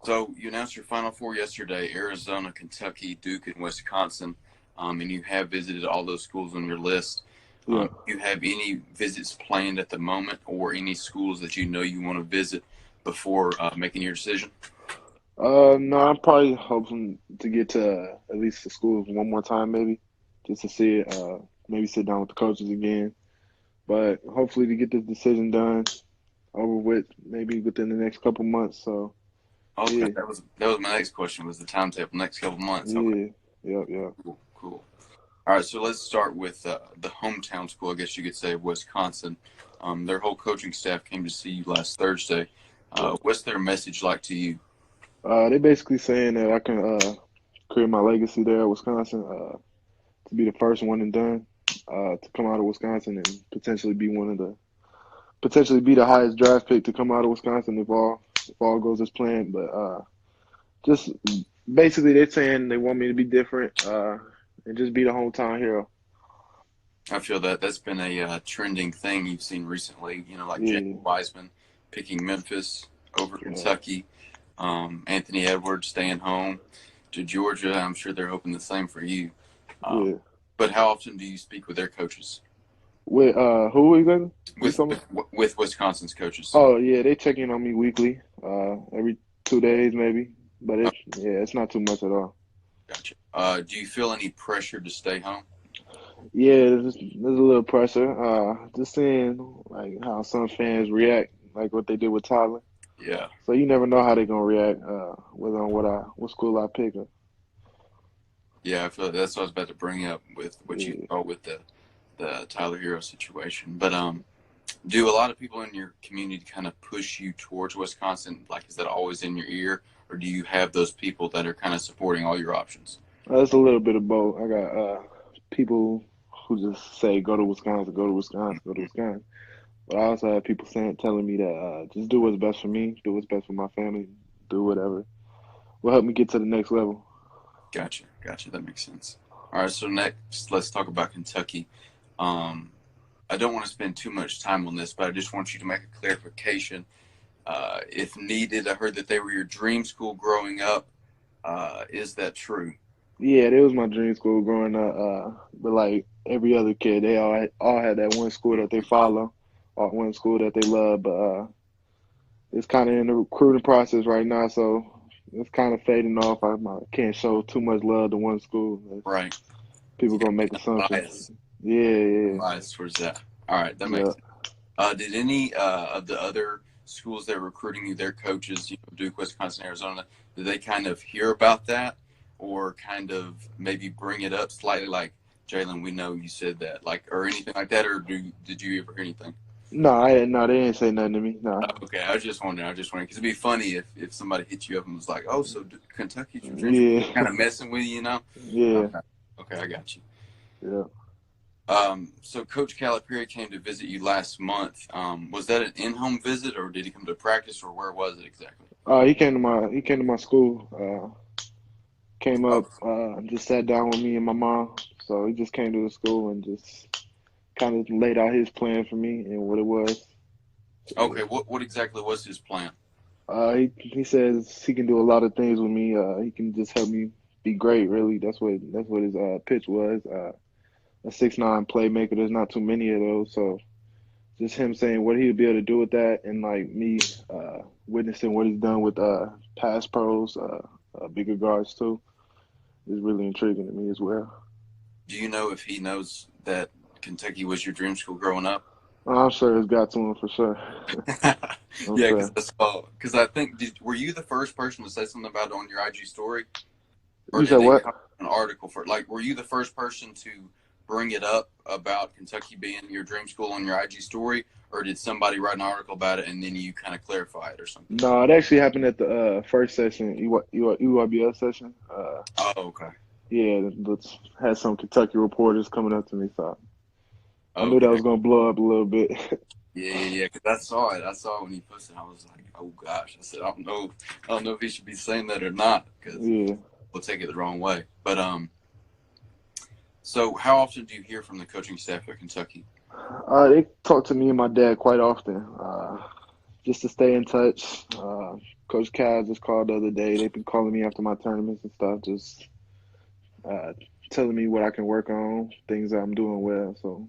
So you announced your Final Four yesterday: Arizona, Kentucky, Duke, and Wisconsin. And you have visited all those schools on your list. Yeah. Do you have any visits planned at the moment, or any schools that you know you want to visit before making your decision? No, I'm probably hoping to get to at least the schools one more time, maybe, just to see it. Maybe sit down with the coaches again. But hopefully to get this decision done over with, maybe within the next couple months. So Okay, yeah, that was my next question. Was the timetable next couple months? Okay, yeah, yeah. cool, cool. All right, so let's start with the hometown school, I guess you could say, of Wisconsin. Their whole coaching staff came to see you last Thursday. Yep. What's their message like to you? They basically saying that I can create my legacy there at Wisconsin, to be the first one and done, to come out of Wisconsin and potentially be the highest draft pick to come out of Wisconsin if all goes as planned. But just basically they're saying they want me to be different, and just be the hometown hero. I feel that that's been a trending thing you've seen recently. Like James Yeah, Wiseman picking Memphis over yeah, Kentucky, Anthony Edwards staying home to Georgia. I'm sure they're hoping the same for you. Um, yeah. but how often do you speak with their coaches? With who exactly? Who you With talking with, about? with Wisconsin's coaches? Oh yeah, they check in on me weekly, every 2 days maybe. But it's not too much at all. Gotcha. Do you feel any pressure to stay home? Yeah, there's a little pressure. Just seeing like how some fans react, like what they did with Tyler. Yeah, So you never know how they're gonna react, whether on what school I pick. yeah. I feel like that's what I was about to bring up with what you Yeah. saw with the Tyler Hero situation. But do a lot of people in your community kind of push you towards Wisconsin? Like, is that always in your ear, or do you have those people that are kind of supporting all your options? It's a little bit of both. I got people who just say go to Wisconsin, go to Wisconsin, go to Wisconsin. But I also have people telling me that just do what's best for me, do what's best for my family, do whatever will help me get to the next level. Gotcha, gotcha. That makes sense. All right, so next, let's talk about Kentucky. Um, I don't want to spend too much time on this, but I just want you to make a clarification. If needed, I heard that they were your dream school growing up. Is that true? Yeah, it was my dream school growing up. But like every other kid, they all had that one school that they follow, or one school that they love. But it's kind of in the recruiting process right now, so it's kind of fading off. I can't show too much love to one school. Right. People You got gonna make assumptions. bias. Yeah, yeah, Bias towards that. All right, that makes yeah. sense. Did any of the other schools that were recruiting you, their coaches, Duke, Wisconsin, Arizona, did they kind of hear about that, or kind of maybe bring it up slightly, like Jalen? We know you said that, like, or anything like that, or did you ever hear anything? No, I didn't. No, they didn't say nothing to me. No. Okay, I was just wondering. Because it'd be funny if somebody hit you up and was like, "Oh, so Kentucky's your dream school," kind Yeah, of messing with you, yeah, Okay, okay, I got you. yeah. So Coach Calipari came to visit you last month. Was that an in-home visit, or did he come to practice, or where was it exactly? He came to my school. Came Oh, up, just sat down with me and my mom. So he just came to the school and just kind of laid out his plan for me and what it was. okay. What exactly was his plan? He says he can do a lot of things with me. He can just help me be great. Really, that's what his pitch was. A 6'9" playmaker. There's not too many of those. So just him saying what he'd be able to do with that, and like me witnessing what he's done with past pros, bigger guards too, is really intriguing to me as well. Do you know if he knows that Kentucky was your dream school growing up? I'm sure it's got to him for sure. I'm Yeah, sure. because I think were you the first person to say something about it on your IG story, or You said did it what? come from an article for like? Were you the first person to bring it up about Kentucky being your dream school on your IG story, or did somebody write an article about it and then you kind of clarify it or something? No, it actually happened at the first session, EYBL session. Oh, okay. Yeah, had some Kentucky reporters coming up to me, so I knew that Okay. was gonna blow up a little bit. Yeah, yeah, yeah. Because I saw it. I saw it when he posted. I was like, oh gosh. I said, I don't know. I don't know if he should be saying that or not because Yeah. we'll take it the wrong way. But so how often do you hear from the coaching staff at Kentucky? They talk to me and my dad quite often. just to stay in touch. Coach Kaz just called the other day. They've been calling me after my tournaments and stuff, just uh, telling me what I can work on, things that I'm doing well. So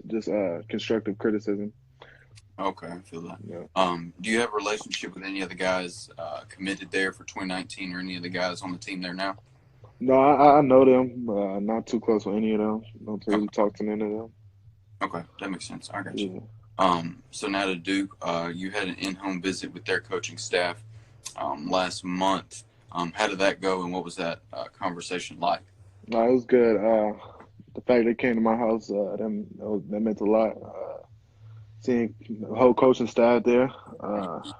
just constructive criticism. Okay, I feel that. Yeah. Do you have a relationship with any of the guys committed there for 2019 or any of the guys on the team there now? No, I know them. Not too close with any of them. Don't really Okay, talk to any of them. okay, that makes sense. I got you. Yeah. So now to Duke, you had an in-home visit with their coaching staff last month. How did that go, and what was that conversation like? No, it was good. The fact they came to my house, that meant a lot. Seeing the whole coaching staff there, that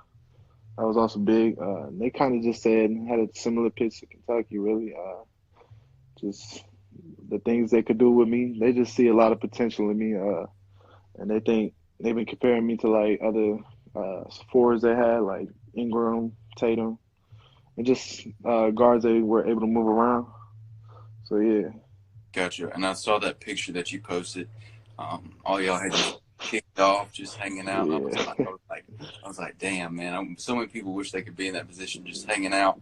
was also big. They kind of just said had a similar pitch to Kentucky, really. Just the things they could do with me. They just see a lot of potential in me, and they think they've been comparing me to like other forwards they had, like Ingram, Tatum, and just guards they were able to move around. So yeah. Gotcha. And I saw that picture that you posted. All y'all had just kicked off, just hanging out. And Yeah. I was like, damn, man. So many people wish they could be in that position, just hanging out.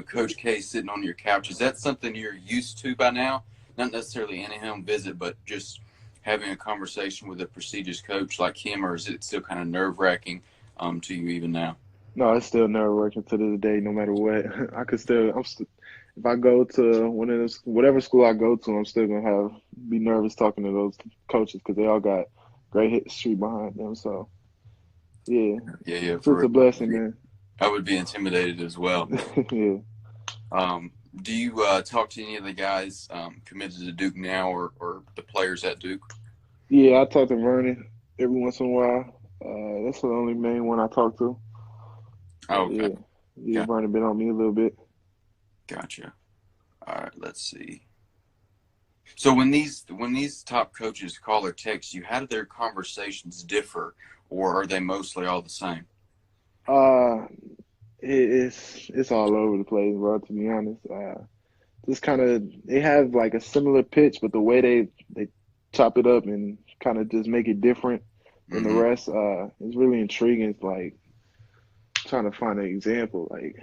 Coach K sitting on your couch. Is that something you're used to by now? Not necessarily an in-home visit, but just having a conversation with a prestigious coach like him, or is it still kind of nerve-wracking to you even now? No, it's still never working to this day, no matter what. I could still, if I go to whatever school I go to, I'm still gonna be nervous talking to those coaches because they all got great history behind them. So yeah, Yeah, yeah, it's just for a blessing, man. I would be intimidated as well. Yeah, Do you talk to any of the guys committed to Duke now, or the players at Duke? yeah. I talk to Vernon every once in a while. That's the only main one I talk to. Oh, okay, Yeah, yeah. got Vernon been on me a little bit. gotcha. All right, let's see. So when these top coaches call or text you, how do their conversations differ, or are they mostly all the same? Uh, it's all over the place, bro. To be honest, just kind of they have like a similar pitch, but the way they chop it up and kind of just make it different than the Mm-hmm. rest, is really intriguing. It's like trying to find an example. Like,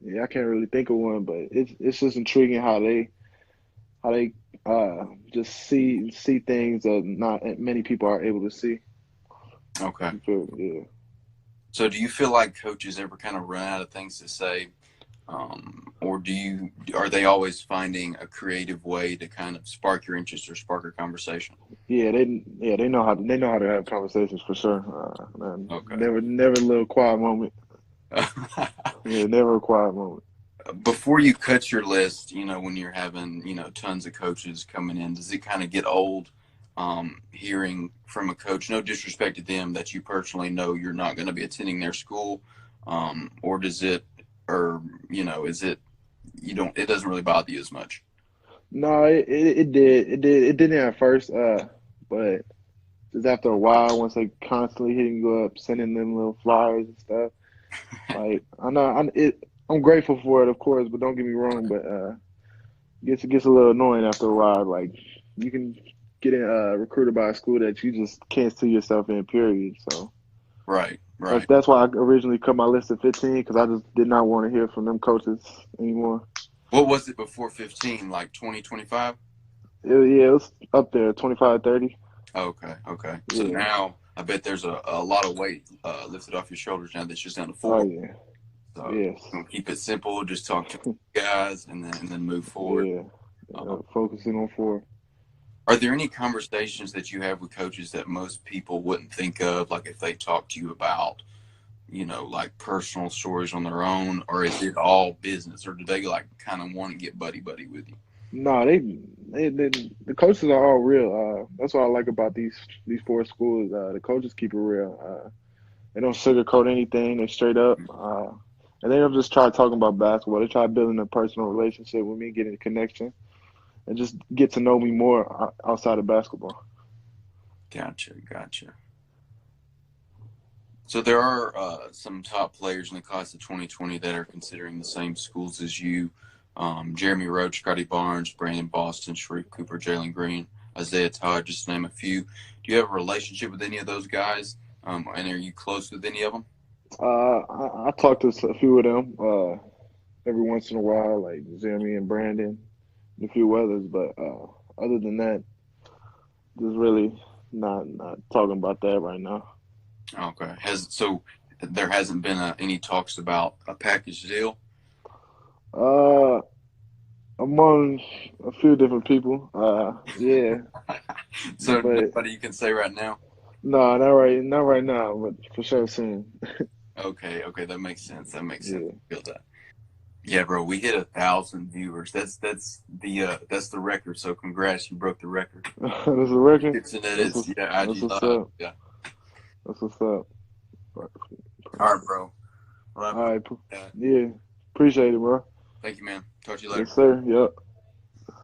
yeah, I can't really think of one, but it's just intriguing how they just see things that not many people are able to see. Okay. You feel me? Yeah. So do you feel like coaches ever kind of run out of things to say, or are they always finding a creative way to kind of spark your interest or spark a conversation? They know how to have conversations for sure. Man, Okay. never a little quiet moment. Yeah, never a quiet moment. Before you cut your list, when you're having, tons of coaches coming in, does it kind of get old hearing from a coach, no disrespect to them, that you personally know you're not going to be attending their school? Or does it, or, is it, it doesn't really bother you as much? No, it didn't at first. But just after a while, once they constantly hitting you up, sending them little flyers and stuff, like I know I'm grateful for it, of course, but don't get me wrong. But it gets a little annoying after a while. Like you can get recruited by a school that you just can't see yourself in. Period. So Right, that's right. that's why I originally cut my list at 15 because I just did not want to hear from them coaches anymore. What was it before 15, like 2025? Yeah, it was up there, 25, 30. Okay, okay. So Yeah. now I bet there's a lot of weight lifted off your shoulders now that's just down to Oh four. yeah. So Yes. gonna keep it simple, just talk to guys and then move forward. Yeah. Uh, Focusing on four. are there any conversations that you have with coaches that most people wouldn't think of, like if they talk to you about, like personal stories on their own, or is it all business, or do they like kind of want to get buddy buddy with you? No, they the coaches are all real. That's what I like about these four schools. The coaches keep it real. They don't sugarcoat anything. They straight up. And they don't just try talking about basketball. They try building a personal relationship with me, getting a connection, and just get to know me more outside of basketball. Gotcha, gotcha. So there are some top players in the class of 2020 that are considering the same schools as you. Jeremy Roach, Scotty Barnes, Brandon Boston, Sharif Cooper, Jalen Green, Isaiah Todd, just to name a few. Do you have a relationship with any of those guys? And are you close with any of them? I talked to a few of them every once in a while, like Jeremy and Brandon and a few others, but other than that, just really not talking about that right now. Okay. There hasn't been any talks about a package deal? Uh, among a few different people, yeah, So but nobody you can say right now? no, not right now, but for sure soon. Okay, okay, that makes sense. That makes sense. Yeah, I feel that. Yeah, bro, we hit 1,000 viewers. That's the record. So congrats, you broke the record. that's a record. Tipton That's edits, what's yeah, that's IG what's Live. up. Yeah. That's what's up. All right, Perfect. bro. Well, I All right, appreciate that. yeah, appreciate it, bro. Thank you, man. Talk to you later. Yes, sir. Yep.